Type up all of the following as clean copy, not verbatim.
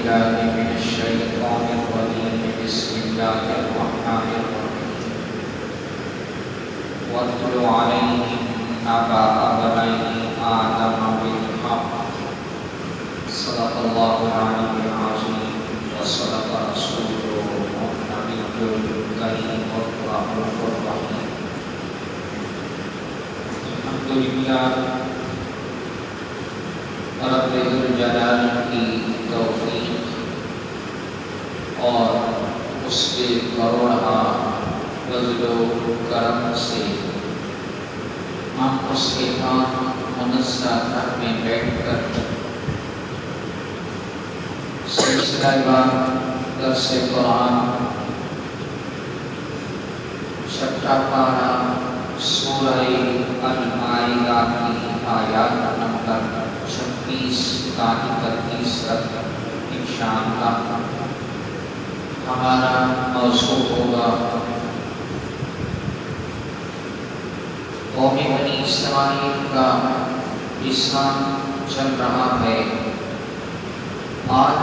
بالله من الشيطان الرجيم بسم الله الرحمن الرحيم واتل عليهم نبأ بني آدم بالحق صدق الله العلي العظيم وصدق رسوله النبي الكريم الرؤوف الرحيم. الحمد لله رب الجلال کی توفیق اور اس کے کروڑا فضل و کرم سے ہم اس کے پاک منزہ گھر میں بیٹھ کر سلسلہ درس قرآن چھٹا پارہ سورہ المائدہ کی آیات نمبر 26 تا 31 تک انشاءاللہ ہمارا موضوع ہوگا قوم بنی اسرائیل کا اسلام چل رہا ہے. آج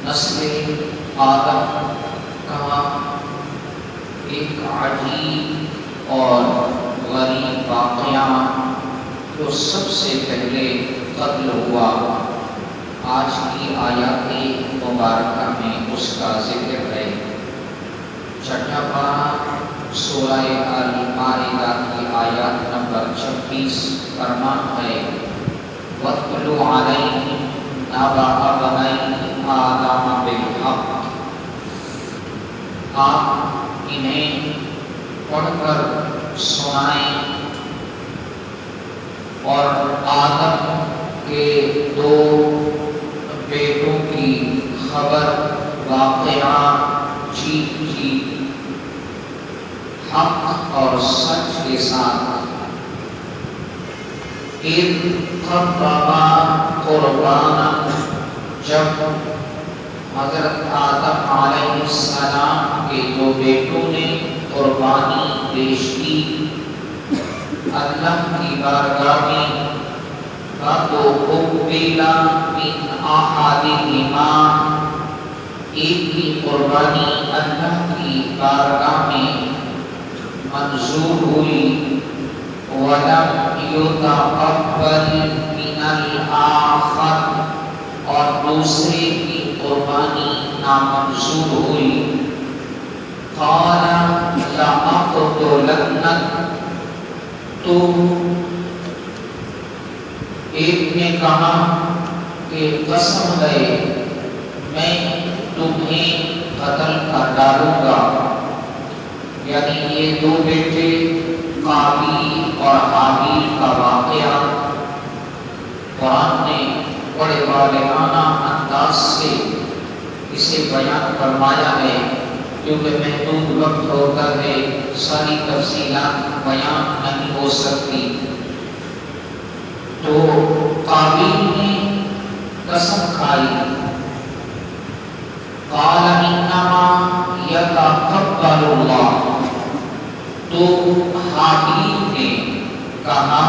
نسل آدم کا ایک عجیب اور غریب واقعہ جو سب سے پہلے قتل ہوا، آج کی آیات مبارکہ میں اس کا ذکر ہے. چھٹا پارہ سورہ المائدہ کی آیات نمبر 26 فرمان ہے وَاتْلُ عَلَيْهِمْ نَبَأَ بَنِي آدَمَ بِالْحَقِّ. آپ انہیں پڑھ کر سنائیں اور آدم کے 2 بیٹوں کی خبر واقعہ چیت حق اور سچ کے ساتھ. ایک قربانا قربانا جب حضرت آدم علیہ السلام کے 2 بیٹوں نے قربانی پیش کی اللہ کی بارگاہ میں فَتُقُبِّلَ مِنْ أَحَدِهِمَا. ایک کی قربانی اللہ کی بارگاہ میں منظور ہوئی وَلَمْ يُتَقَبَّلْ مِنَ الْآخَرِ. اور دوسرے کی قربانی نامنظور ہوئی. قَالَ لَأَقْتُلَنَّكَ. تو ایک نے کہا کہ قسم ہے میں تمہیں قتل کر ڈالوں گا. یعنی یہ 2 بیٹے قابیل اور حابیل کا واقعہ قرآن نے بڑے والہانہ انداز سے اسے بیان فرمایا ہے. کیونکہ محدود وقت ہوتا ہے ساری تفصیلات بیان نہیں ہو سکتی. تو قابیل نے قسم کھائی قال انما یتقبل اللہ. تو حابیل نے کہا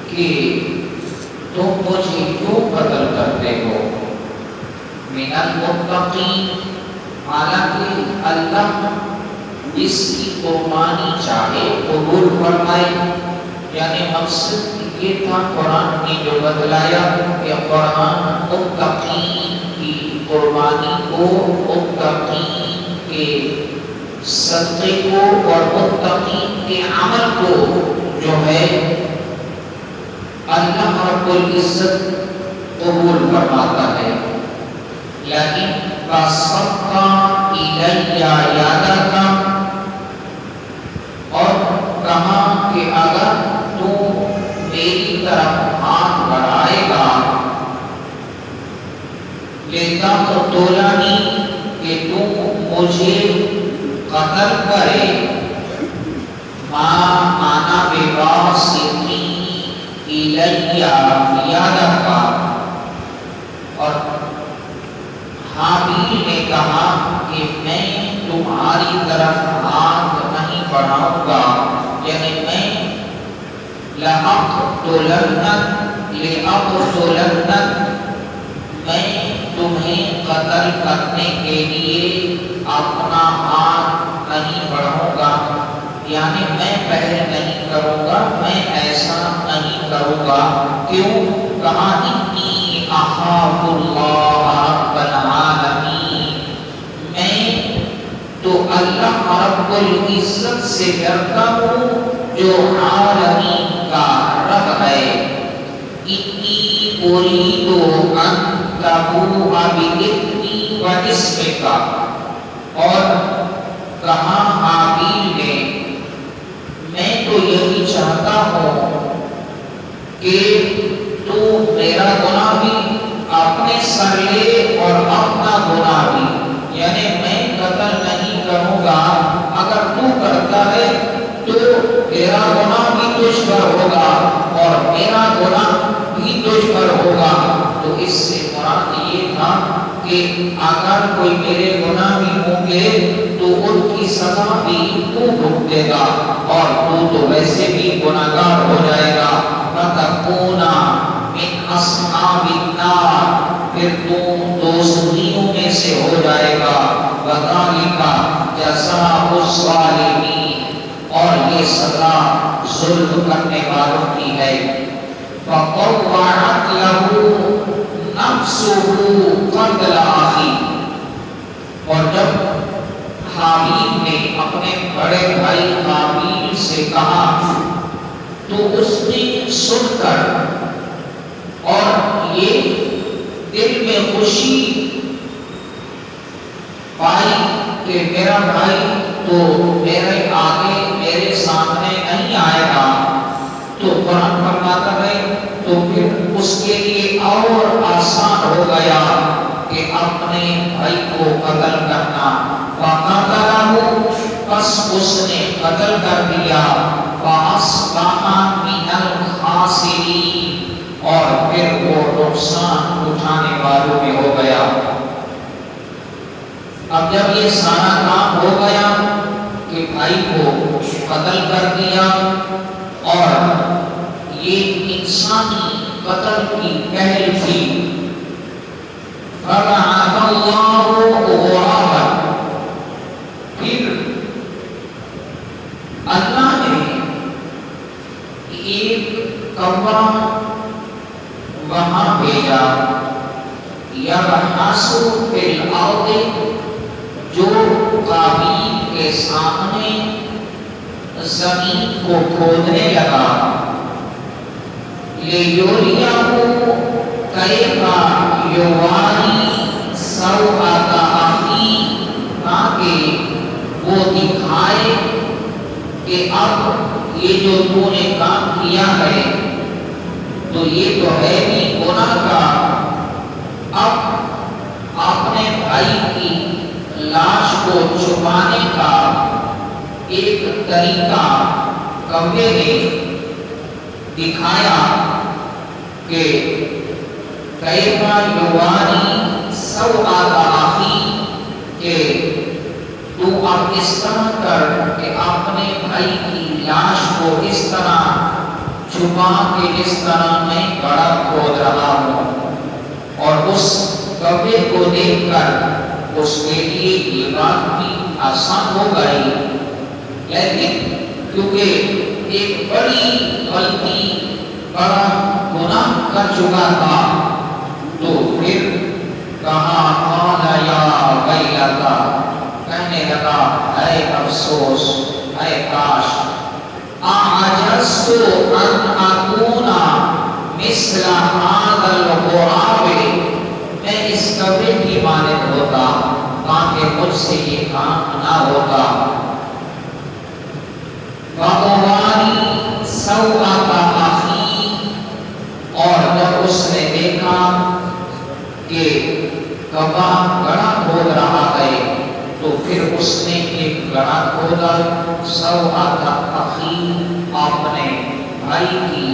کہ تم مجھے کیوں قتل کرتے ہو؟ من المتقین. حالانکہ اللہ اس کی قربانی چاہے قبول فرمائے. یعنی مقصد یہ تھا قرآن نے جو بتلایا کہ قرآن متقین کی قربانی کو، متقین کے صدقے کو اور متقین کے عمل کو جو ہے اللہ رب العزت قبول فرماتا ہے. لیکن فَصَدَّقَ إِلَيَّ يَدَكَ. اور کہا کہ اگر تو میری طرف ہاتھ بڑھائے گا لِتَقْتُلَنِي کہ تم مجھے قتل کرے مَا أَنَا بِبَاسِطٍ إِلَيَّ يَدَكَ. اور حابیل نے کہا کہ میں تمہاری طرف ہاتھ نہیں بڑھاؤں گا. یعنی میں لَأَقْتُلَنَّكَ لِأَقْتُلَنَّكَ، میں تمہیں قتل کرنے کے لیے اپنا ہاتھ نہیں بڑھاؤں گا، یعنی میں پہل نہیں کروں گا، میں ایسا نہیں کروں گا۔ کیوں؟ کہا انی اخاف اللہ رب العالمین، میں تو اللہ رب العزت سے ڈرتا ہوں جو عالمین کا رب ہے۔ انی اريد ان تبوء بإثمي وإثمك، اور کہا حابیل نے میں تو یہی چاہتا ہوں کہ تو میرا گناہ بھی اپنے سر لے اور اپنا گناہ بھی، یعنی میں قتل نہیں کروں گا، اگر تو کرتا ہے تو تیرا گناہ بھی تجھ پر ہوگا اور میرا گناہ بھی تجھ پر ہوگا۔ تو اس سے مراد یہ تھا کہ اگر کوئی میرے گناہ بھی ہوں گے تو ان کی سزا بھی تو بھگتے گا، اور تو ویسے بھی گناہگار ہو جائے گا۔ فَتَكُونَ مِنْ أَصْحَابِ النَّارِ، پھر تم دوزخیوں میں سے ہو جائے گا۔ وَذَلِكَ جَزَاءُ الظَّالِمِينَ، اور یہ سزا ظلم کرنے والوں کی ہے۔ فَطَوَّعَتْ لَهُ نَفْسُهُ قَتْلَ أَخِيهِ، اور جب حابیل نے اپنے بڑے بھائی قابیل سے کہا تو اس نے سن کر اور یہ دل میں خوشی پائی کہ میرا بھائی تو میرے آگے میرے سامنے نہیں آئے گا، تو قرآن فرماتا ہے تو پھر اس کے لیے اور آسان ہو گیا کہ اپنے بھائی کو قتل کرنا۔ فَقَتَلَهُ، پس اس نے قتل کر دیا۔ فَأَصْبَحَ مِنَ الْخَاسِرِينَ، اور پھر وہ نقصان اٹھانے والوں میں ہو گیا۔ اب جب یہ سارا کام ہو گیا کہ بھائی کو قتل کر دیا، اور یہ انسانی قتل کی پہل تھی، فَبَعَثَ اللَّهُ غُرَابًا، پھر اللہ نے ایک کوا وہاں بھیجا، یبحث فی الارض، جو قابیل کے سامنے زمین کو کھودنے لگا۔ لیوریہ کیف یواری سوءۃ اخیہ، تاکہ وہ دکھائے کہ اب یہ جو تو نے کام کیا ہے تو یہ تو ہے بھی گناہ کا، اب اپنے بھائی کی لاش کو چھپانے کا ایک طریقہ کوے نے دکھایا کہ کیف یواری سوءۃ اخیہ، کہ تو اب اس طرح کر کہ اپنے بھائی کی لاش کو اس طرح چھپا کے جس طرح میں گڑھا کھود رہا ہوں، اور اس کوے کو دیکھ کر اس کے لیے یہ بات بھی آسان ہو گئی، لیکن کیونکہ ایک بڑی غلطی بڑا گناہ کر چکا تھا، تو پھر کہا قال یا ویلتا، کہنے لگا اے افسوس، اے کاش، اعجزت ان اکون مثل هذا الغراب، میں اس کوے کی مانند ہوتا تاکہ مجھ سے یہ کام نہ ہوتا۔ وَأُوَارِي سَوْءَةَ أَخِيهِ، اور جب اس نے دیکھا کہ کوا گڑھا کھود رہا ہے تو پھر اس نے ایک گڑھا کھودا، سوءۃ اخیہ، اپنے بھائی کی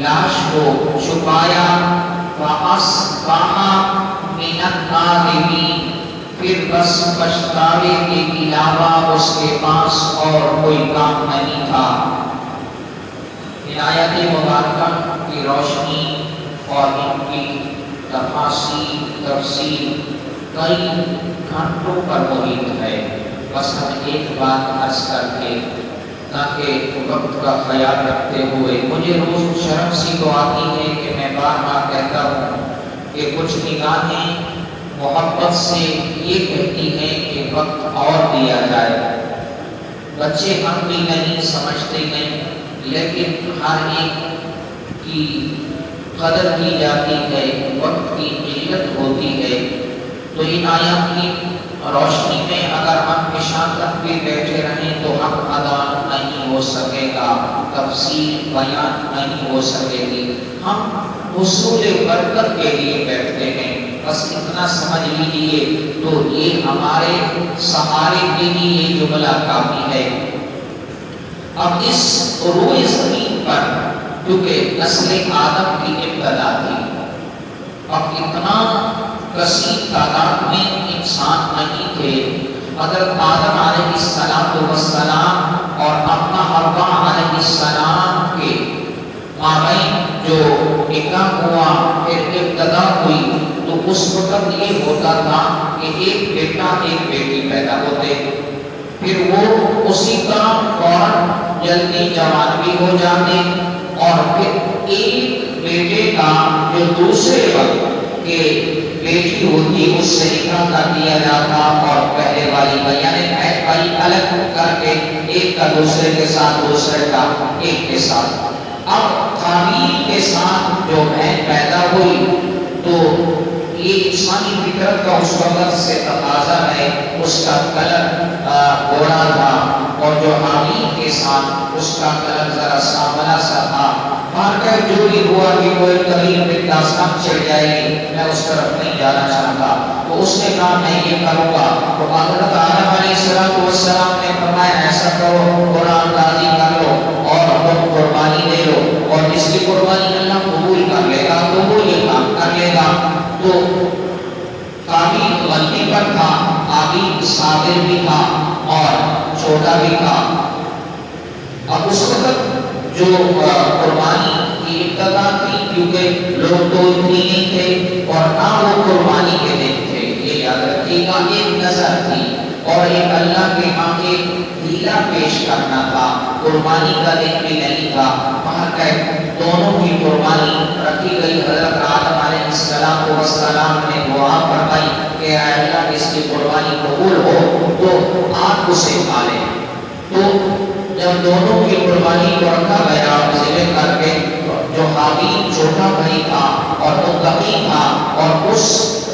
لاش کو چھپایا۔ فَأَصْبَحَ مِنَ النَّادِمِينَ، پھر بس پچھتاوے کے علاوہ اس کے پاس اور کوئی کام نہیں تھا۔ آیت مبارکہ کی روشنی اور ان کی تفاصیل تفصیل کئی گھنٹوں پر محیط ہے۔ بس ہم ایک بات عرض کر کے تاکہ وقت کا خیال رکھتے ہوئے، مجھے روز شرم سی تو آتی ہے کہ میں بار بار کہتا ہوں کہ کچھ نگاہیں محبت سے یہ کہتی ہیں کہ وقت اور دیا جائے۔ بچے ہم بھی نہیں سمجھتے نہیں، لیکن ہر ایک کی قدر کی جاتی ہے، وقت کی قلت ہوتی ہے۔ تو ان آیات کی روشنی میں اگر ہم عشاء تک بھی بیٹھے رہیں تو حق ادا نہیں ہو سکے گا، تفصیل بیان نہیں ہو سکے گی۔ ہم حصول برکت کے لیے بیٹھتے ہیں، بس اتنا سمجھ لیجیے تو یہ ہمارے سہارے کے لیے یہ جملہ کافی ہے۔ اب اس روئے زمین پر کیونکہ نسل آدم کی ابتدا تھی، اب اتنا کثیر تعداد میں انسان نہیں تھے۔ حضرت آدم علیہ السلام اور اپنا حوا علیہ السلام کے مابین جو نکاح ہوا، پھر ابتدا ہوئی، تو اس وقت یہ ہوتا تھا کہ ایک بیٹا ایک بیٹی پیدا ہوتے، پھر وہ اسی کا فوراً جلدی جوان بھی ہو جاتے، اور پھر ایک بیٹے کا جو دوسرے وقت کے بیٹی ہوتی اس سے نکاح کر دیا جاتا، اور پہلے والی کا یعنی بھائی الگ کر کے ایک کا دوسرے کے ساتھ، دوسرے کا ایک کے ساتھ۔ اب قابیل کے ساتھ جو بہن پیدا ہوئی تو یہ انسانی فطرت کا اس وقت سے تقاضا ہے، اس کا کلر گھوڑا تھا، اور جو حابیل کے ساتھ اس کا کلر ذرا سانولا سا تھا۔ مار کر جو بھی ہوا کہ کوئی طویل میں داستان چڑھ جائے گی، میں اس طرف نہیں جانا چاہتا، تو اس نے کہا میں یہ کروں گا۔ تو حضرت آدم علیہ السلام نے فرمایا ایسا کرو، قرآن راضی کر لو اور تم قربانی دے لو، اور جس کی قربانی اللہ قبول کر لے گا تو وہ یہ کام کر لے گا۔ تو قابیل غلطی پر تھا، حابیل صابر بھی تھا اور چھوٹا بھی تھا۔ اب اس وقت جو قربانی کی ابتدا تھی، کیونکہ لوگ تو اتنی نہیں تھے اور نہ وہ قربانی کے دن تھے، یہ یاد رکھیے گا، ایک نظر تھی اور ایک اللہ کے ہاں ایک ہیلا پیش کرنا تھا، قربانی کا دن بھی نہیں تھا۔ وہاں کہ دونوں کی قربانی رکھی گئی۔ حضرت آدم علیہ السلام نے دعا فرمائی کہ اے اللہ اس کی قربانی قبول ہو تو آپ اسے کھا لیں۔ تو جب دونوں کی قربانی کو رکھا گیا ذبح کر کے، جو حابیل چھوٹا بھائی تھا اور متقی تھا، اور اس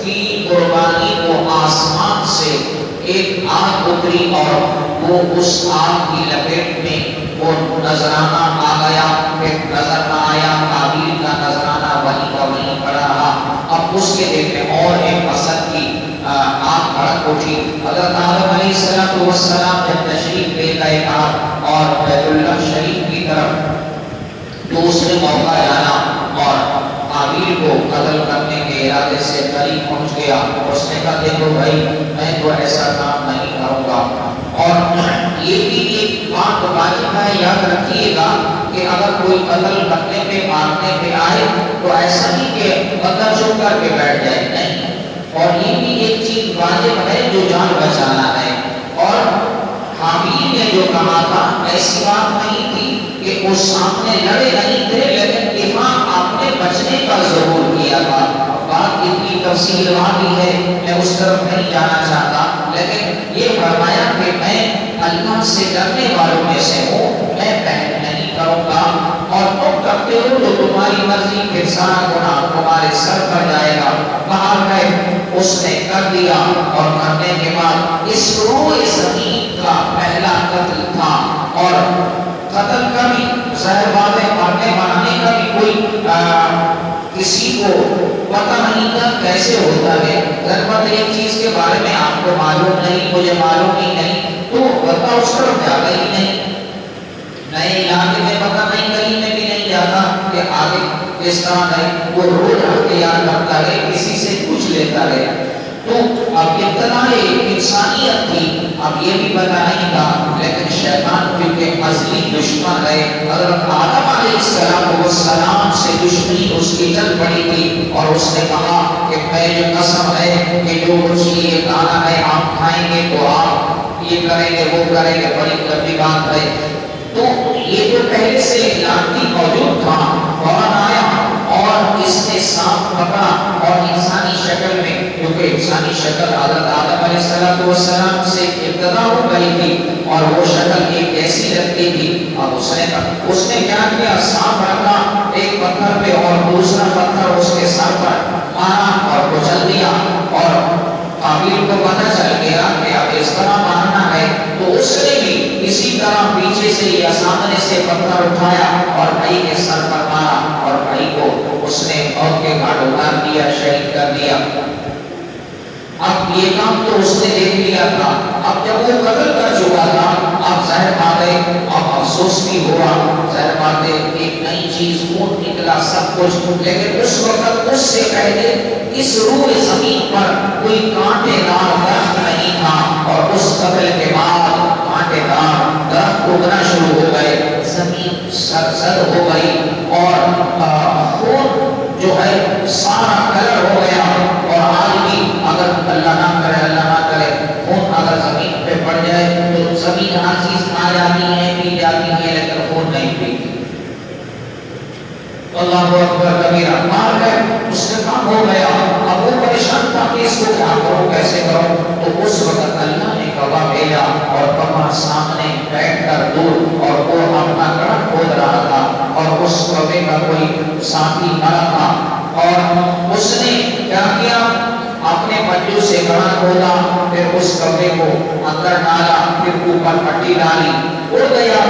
کی قربانی کو آسمان سے ایک آگ اتری اور وہ اس آگ کی لپیٹ میں وہ نذرانہ آ گیا، پھر نظر نہ آیا، حابیل کا نذرانہ وہیں کا وہیں پڑا رہا۔ اب اس کے دل میں اور ایک حسد کی آگ بھڑک اٹھی۔ حضرت آدم علیہ السلام جب تشریف لے گئے اور بیت اللہ شریف کی طرف، تو اس نے موقع جانا اور حابیل کو قتل کرنے کے ارادے سے قریب پہنچ گیا۔ اس نے کہا دیکھو بھائی میں تو ایسا کام نہیں کروں گا، اور یہ بھی ایک بات واجب ہے، یاد رکھیے گا کہ اگر کوئی قتل کرنے پہ مارنے پہ آئے تو ایسا نہیں کہ قتل چھوڑ کر کے بیٹھ جائے، نہیں، اور یہ بھی ایک چیز واجب ہے جو جان بچانا ہے۔ اور حابیل نے جو کہا تھا ایسی بات نہیں تھی کہ وہ سامنے لڑے نہیں تھے، لیکن دفاع آپ نے بچنے کا ضرور کیا تھا۔ بات اتنی تفصیل والی ہے، میں اس طرف نہیں جانا چاہتا، لیکن یہ فرمایا کہ میں اللہ سے ڈرنے والوں میں سے ہوں، میں بہن نہیں کروں گا، اور تم کرتے ہو تو تمہاری مرضی، پھر سارا گناہ تمہارے سر پر جائے گا۔ باہر گئے، اس نے کر دیا، اور کرنے کے بعد اس روئے زمین کا پہلا قتل تھا، اور قتل کا بھی ظاہر بات ہے، مرنے بنانے کا بھی کوئی کسی کو پتہ نہیں تھا کیسے ہوتا ہے۔ ضرورت ایک چیز کے بارے میں آپ کو معلوم نہیں، مجھے معلوم ہی نہیں، تو بتا اس طرف جاتا ہی نہیں، نئے علاقے میں پتہ نہیں، کہیں میں بھی نہیں جاتا کہ آگے کس طرح ہے، وہ روز اختیار کرتا ہے، کسی سے پوچھ لیتا ہے۔ تو اب ابتدا انسانیت تھی، اب یہ بھی بتائیں گا، لیکن شیطان کیونکہ اصلی دشمن ہے، حضرت آدم علیہ السلام سے دشمنی اس کی چل پڑی تھی، اور اس نے کہا کہ میں جو قسم ہے کہ جو کچھ یہ کھانا ہے آپ کھائیں گے تو آپ یہ کریں گے وہ کریں گے، بڑی لمبی بات ہے۔ تو یہ جو پہلے سے لانتی موجود تھا فوراً آیا اور اس نے سانپ پکڑا، اور انسانی شکل میں، کیونکہ انسانی شکل حضرت آدم علیہ السلام سے ابتدا ہو گئی تھی اور وہ شکل ایک ایسی لگتی تھی۔ اب اس نے کیا کیا، سانپ رکھا ایک پتھر پہ اور دوسرا پتھر اس کے سر پر مارا اور کچل دیا، اور قابیل کو پتہ چل گیا کہ اب اس طرح مارنا ہے، تو اس نے بھی اسی طرح پیچھے سے یا سامنے سے پتھر اٹھایا اور بھائی کے سر پر مارا، اور بھائی کو اس نے موت کے گھاٹ اتار دیا، شہید کر دیا۔ اب یہ کام تو اس نے دیکھ لیا تھا، اب جب وہ قتل کر چکا تھا، اب ظاہر بات ہے، اب افسوس بھی ہوا، ظاہر بات ہے، ایک نئی چیز خون نکلا سب کچھ، لیکن اس وقت اس سے پہلے اس روئے زمین پر کوئی کانٹے دار درخت نہیں تھا، اور اس قتل کے بعد کانٹے دار درخت اگنا شروع ہو گئے، زمین سرسبز ہو گئی، اور خون جو ہے سارا کلر ہو گیا، اور آدمی اگر اللہ نہ کرے خون اگر زمین پہ پڑ جائے تو زمین ہر چیز کھا جاتی ہے، پی جاتی ہے، لیکن خون نہیں پیتی۔ اللہ اکبر کبیرہ، مار گئے، اس سے کام ہو گیا۔ اب وہ پریشان تھا کہ اس کو کیا کروں، کیسے کروں، تو اس وقت اللہ نے کعبہ بھیجا، اور کعبہ سامنے بیٹھ کر دور، اور وہ اپنا گڑھ کھود رہا تھا، اور اس کعبے کا کوئی ساتھی مرا تھا، اور اس نے کیا کیا، اپنے پلو سے گڑھ کھودا، پھر اس کعبے کو اندر ڈالا، پھر اوپر پٹی ڈالی، اڑ گیا،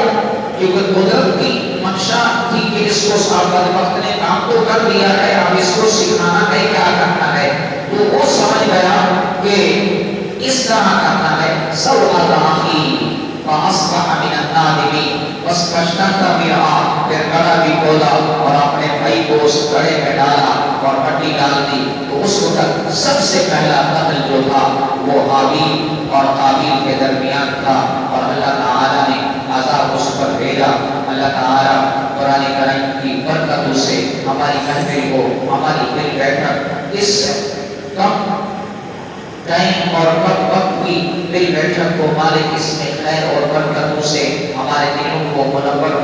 کیونکہ قدرت کی منشا تھی کہ اس کو صاحب وقت نے کام تو کر دیا ہے، اب اس کو سکھانا ہے کیا کرنا ہے، تو وہ سمجھ گیا کہ اس طرح کرنا ہے، سوء ذاتی فاصبح من النادمین، بس پچھتاتا بھی رہا، پھر گڑھا بھی کھودا اور اپنے بھائی کو اس گڑھے میں ڈالا اور پٹی ڈال دی۔ تو اس وقت سب سے پہلا قتل جو تھا وہ حابیل اور قابیل کے درمیان تھا، اور اللہ تعالیٰ نے عذاب اس پر بھیجا۔ اللہ تعالیٰ قرآن کریم کی برکتوں سے ہماری محفل کو، ہماری دل بیٹھک اس کم ٹائم اور کم وقت کی دل بیٹھک کو مالک اس میں خیر اور برکتوں سے ہمارے دلوں کو منور